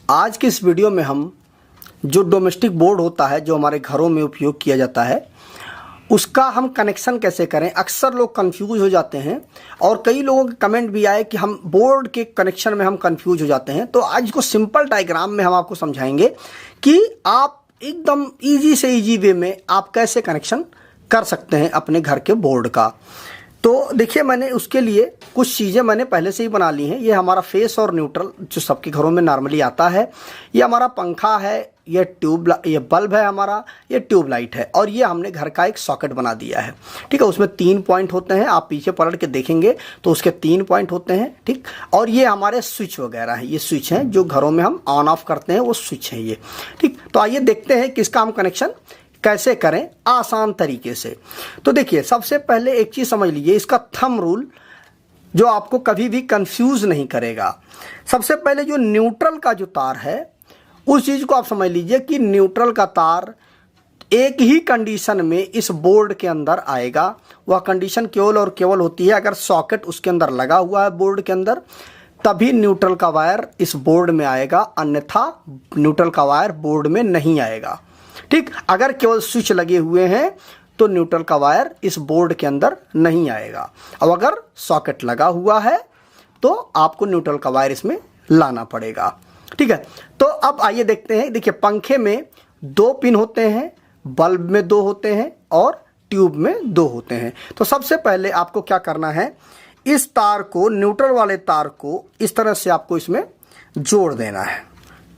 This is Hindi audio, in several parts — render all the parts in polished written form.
आज की इस वीडियो में हम जो डोमेस्टिक बोर्ड होता है जो हमारे घरों में उपयोग किया जाता है उसका हम कनेक्शन कैसे करें। अक्सर लोग कंफ्यूज हो जाते हैं और कई लोगों के कमेंट भी आए कि हम बोर्ड के कनेक्शन में हम कंफ्यूज हो जाते हैं। तो आज को सिंपल डायग्राम में हम आपको समझाएंगे कि आप एकदम इजी से इजी वे में आप कैसे कनेक्शन कर सकते हैं अपने घर के बोर्ड का। तो देखिए, मैंने उसके लिए कुछ चीज़ें मैंने पहले से ही बना ली हैं। ये हमारा फेस और न्यूट्रल जो सबके घरों में नॉर्मली आता है, ये हमारा पंखा है, ये बल्ब है हमारा, ये ट्यूबलाइट है और ये हमने घर का एक सॉकेट बना दिया है। ठीक है, उसमें 3 पॉइंट होते हैं। आप पीछे पलट के देखेंगे तो उसके 3 पॉइंट होते हैं। ठीक, और ये हमारे स्विच वगैरह हैं, ये स्विच हैं जो घरों में हम ऑन ऑफ करते हैं, वो स्विच हैं ये। ठीक, तो आइए देखते हैं कि इसका हम कनेक्शन कैसे करें आसान तरीके से। तो देखिए, सबसे पहले एक चीज़ समझ लीजिए, इसका थंब रूल जो आपको कभी भी कंफ्यूज नहीं करेगा। सबसे पहले जो न्यूट्रल का जो तार है उस चीज़ को आप समझ लीजिए कि न्यूट्रल का तार एक ही कंडीशन में इस बोर्ड के अंदर आएगा। वह कंडीशन केवल और केवल होती है अगर सॉकेट उसके अंदर लगा हुआ है बोर्ड के अंदर, तभी न्यूट्रल का वायर इस बोर्ड में आएगा, अन्यथा न्यूट्रल का वायर बोर्ड में नहीं आएगा। ठीक, अगर केवल स्विच लगे हुए हैं तो न्यूट्रल का वायर इस बोर्ड के अंदर नहीं आएगा। अब अगर सॉकेट लगा हुआ है तो आपको न्यूट्रल का वायर इसमें लाना पड़ेगा। ठीक है, तो अब आइए देखते हैं। देखिए, पंखे में 2 पिन होते हैं, बल्ब में 2 होते हैं और ट्यूब में 2 होते हैं। तो सबसे पहले आपको क्या करना है, इस तार को, न्यूट्रल वाले तार को इस तरह से आपको इसमें जोड़ देना है।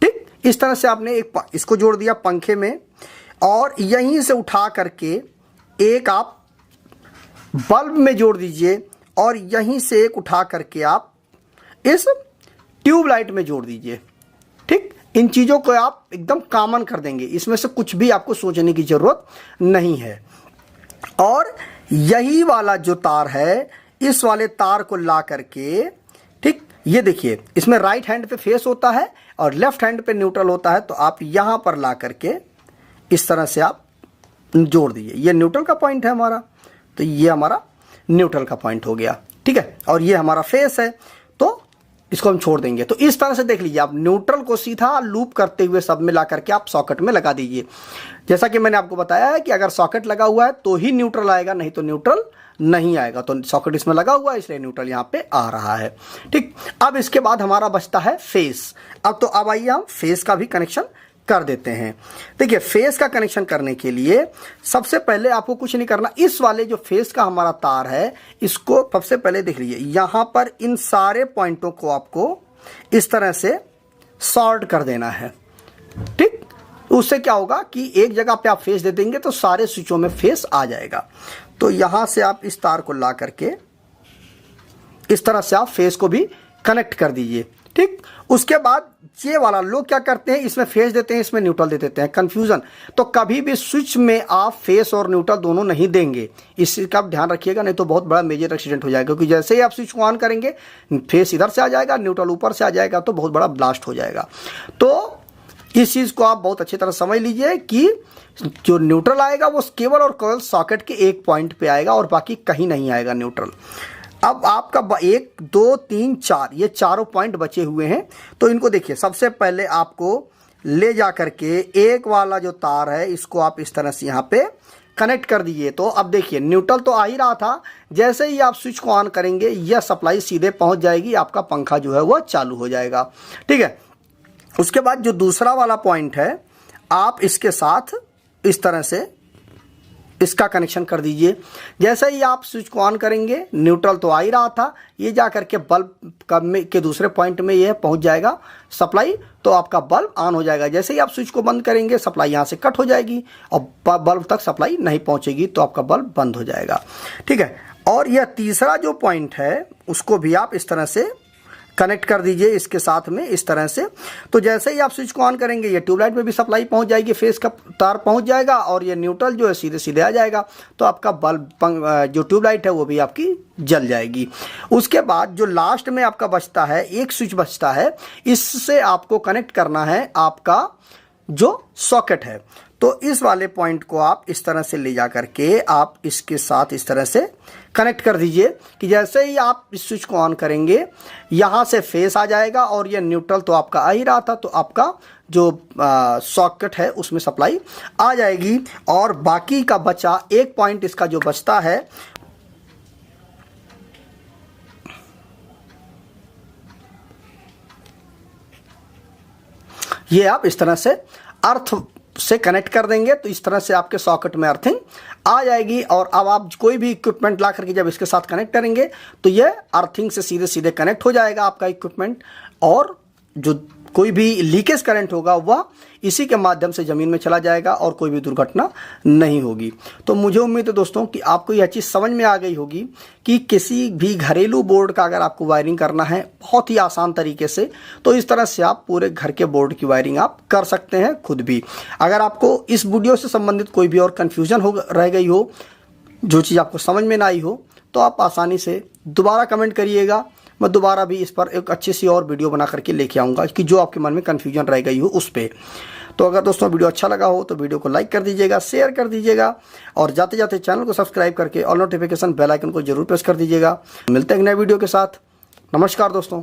ठीक, इस तरह से आपने इसको जोड़ दिया पंखे में और यहीं से उठा करके एक आप बल्ब में जोड़ दीजिए और यहीं से एक उठा करके आप इस ट्यूबलाइट में जोड़ दीजिए। ठीक, इन चीज़ों को आप एकदम कॉमन कर देंगे, इसमें से कुछ भी आपको सोचने की ज़रूरत नहीं है। और यही वाला जो तार है, इस वाले तार को ला करके, ठीक, ये देखिए, इसमें राइट हैंड पे फेस होता है और लेफ्ट हैंड पे न्यूट्रल होता है। तो आप यहाँ पर ला करके इस तरह से आप जोड़ दीजिए। ये न्यूट्रल का पॉइंट है हमारा, तो ये हमारा न्यूट्रल का पॉइंट हो गया। ठीक है, और ये हमारा फेस है, तो इसको हम छोड़ देंगे। तो इस तरह से देख लीजिए, आप न्यूट्रल को सीधा लूप करते हुए सब में ला करके आप सॉकेट में लगा दीजिए। जैसा कि मैंने आपको बताया है कि अगर सॉकेट लगा हुआ है तो ही न्यूट्रल आएगा, नहीं तो न्यूट्रल नहीं आएगा। तो सॉकेट इसमें लगा हुआ है इसलिए न्यूट्रल यहाँ पे आ रहा है। ठीक, अब इसके बाद हमारा बचता है फेस। अब आइए हम फेस का भी कनेक्शन कर देते हैं। देखिए, फेस का कनेक्शन करने के लिए सबसे पहले आपको कुछ नहीं करना। इस वाले जो फेस का हमारा तार है, इसको सबसे पहले देख लीजिए, यहां पर इन सारे पॉइंटों को आपको इस तरह से सॉर्ट कर देना है। ठीक, उससे क्या होगा कि एक जगह पे आप फेस दे देंगे तो सारे स्विचों में फेस आ जाएगा। तो यहां से आप इस तार को ला करके इस तरह से आप फेस को भी कनेक्ट कर दीजिए। ठीक, उसके बाद ये वाला लोग क्या करते हैं, इसमें फेस देते हैं, इसमें न्यूट्रल दे देते हैं, कंफ्यूजन। तो कभी भी स्विच में आप फेस और न्यूट्रल दोनों नहीं देंगे, इस चीज़ का आप ध्यान रखिएगा, नहीं तो बहुत बड़ा मेजर एक्सीडेंट हो जाएगा। क्योंकि जैसे ही आप स्विच को ऑन करेंगे, फेस इधर से आ जाएगा, न्यूट्रल ऊपर से आ जाएगा, तो बहुत बड़ा ब्लास्ट हो जाएगा। तो इस चीज़ को आप बहुत अच्छी तरह समझ लीजिए कि जो न्यूट्रल आएगा वो केवल और केवल सॉकेट के एक पॉइंट पे आएगा और बाकी कहीं नहीं आएगा न्यूट्रल। अब आपका 1 2 3 4 ये चारों पॉइंट बचे हुए हैं। तो इनको देखिए, सबसे पहले आपको ले जा करके एक वाला जो तार है इसको आप इस तरह से यहाँ पे कनेक्ट कर दीजिए। तो अब देखिए, न्यूट्रल तो आ ही रहा था, जैसे ही आप स्विच को ऑन करेंगे यह सप्लाई सीधे पहुँच जाएगी, आपका पंखा जो है वह चालू हो जाएगा। ठीक है, उसके बाद जो दूसरा वाला पॉइंट है, आप इसके साथ इस तरह से इसका कनेक्शन कर दीजिए। जैसे ही आप स्विच को ऑन करेंगे, न्यूट्रल तो आ ही रहा था, ये जा करके बल्ब के दूसरे पॉइंट में ये पहुंच जाएगा सप्लाई, तो आपका बल्ब ऑन हो जाएगा। जैसे ही आप स्विच को बंद करेंगे, सप्लाई यहाँ से कट हो जाएगी और बल्ब तक सप्लाई नहीं पहुंचेगी, तो आपका बल्ब बंद हो जाएगा। ठीक है, और यह तीसरा जो पॉइंट है उसको भी आप इस तरह से कनेक्ट कर दीजिए इसके साथ में इस तरह से। तो जैसे ही आप स्विच को ऑन करेंगे, ये ट्यूबलाइट में भी सप्लाई पहुंच जाएगी, फेस का तार पहुंच जाएगा और ये न्यूट्रल जो है सीधे सीधे आ जाएगा, तो आपका बल्ब जो ट्यूबलाइट है वो भी आपकी जल जाएगी। उसके बाद जो लास्ट में आपका बचता है, एक स्विच बचता है, इससे आपको कनेक्ट करना है आपका जो सॉकेट है। तो इस वाले पॉइंट को आप इस तरह से ले जा करके आप इसके साथ इस तरह से कनेक्ट कर दीजिए कि जैसे ही आप इस स्विच को ऑन करेंगे यहाँ से फेस आ जाएगा और ये न्यूट्रल तो आपका आ ही रहा था, तो आपका जो सॉकेट है उसमें सप्लाई आ जाएगी। और बाकी का बचा एक पॉइंट इसका जो बचता है ये आप इस तरह से अर्थ से कनेक्ट कर देंगे तो इस तरह से आपके सॉकेट में अर्थिंग आ जाएगी। और अब आप कोई भी इक्विपमेंट ला करके जब इसके साथ कनेक्ट करेंगे तो ये अर्थिंग से सीधे सीधे कनेक्ट हो जाएगा आपका इक्विपमेंट, और जो कोई भी लीकेज करंट होगा वह इसी के माध्यम से ज़मीन में चला जाएगा और कोई भी दुर्घटना नहीं होगी। तो मुझे उम्मीद है दोस्तों कि आपको यह चीज़ समझ में आ गई होगी कि किसी भी घरेलू बोर्ड का अगर आपको वायरिंग करना है बहुत ही आसान तरीके से, तो इस तरह से आप पूरे घर के बोर्ड की वायरिंग आप कर सकते हैं खुद भी। अगर आपको इस वीडियो से संबंधित कोई भी और कन्फ्यूजन हो रह गई हो, जो चीज़ आपको समझ में ना आई हो, तो आप आसानी से दोबारा कमेंट करिएगा। मैं दोबारा भी इस पर एक अच्छी सी और वीडियो बना करके लेके आऊँगा कि जो आपके मन में कन्फ्यूजन रह गई हो उस पर। तो अगर दोस्तों वीडियो अच्छा लगा हो तो वीडियो को लाइक कर दीजिएगा, शेयर कर दीजिएगा, और जाते जाते चैनल को सब्सक्राइब करके ऑल नोटिफिकेशन बेल आइकन को जरूर प्रेस कर दीजिएगा। मिलते हैं एक नए वीडियो के साथ। नमस्कार दोस्तों।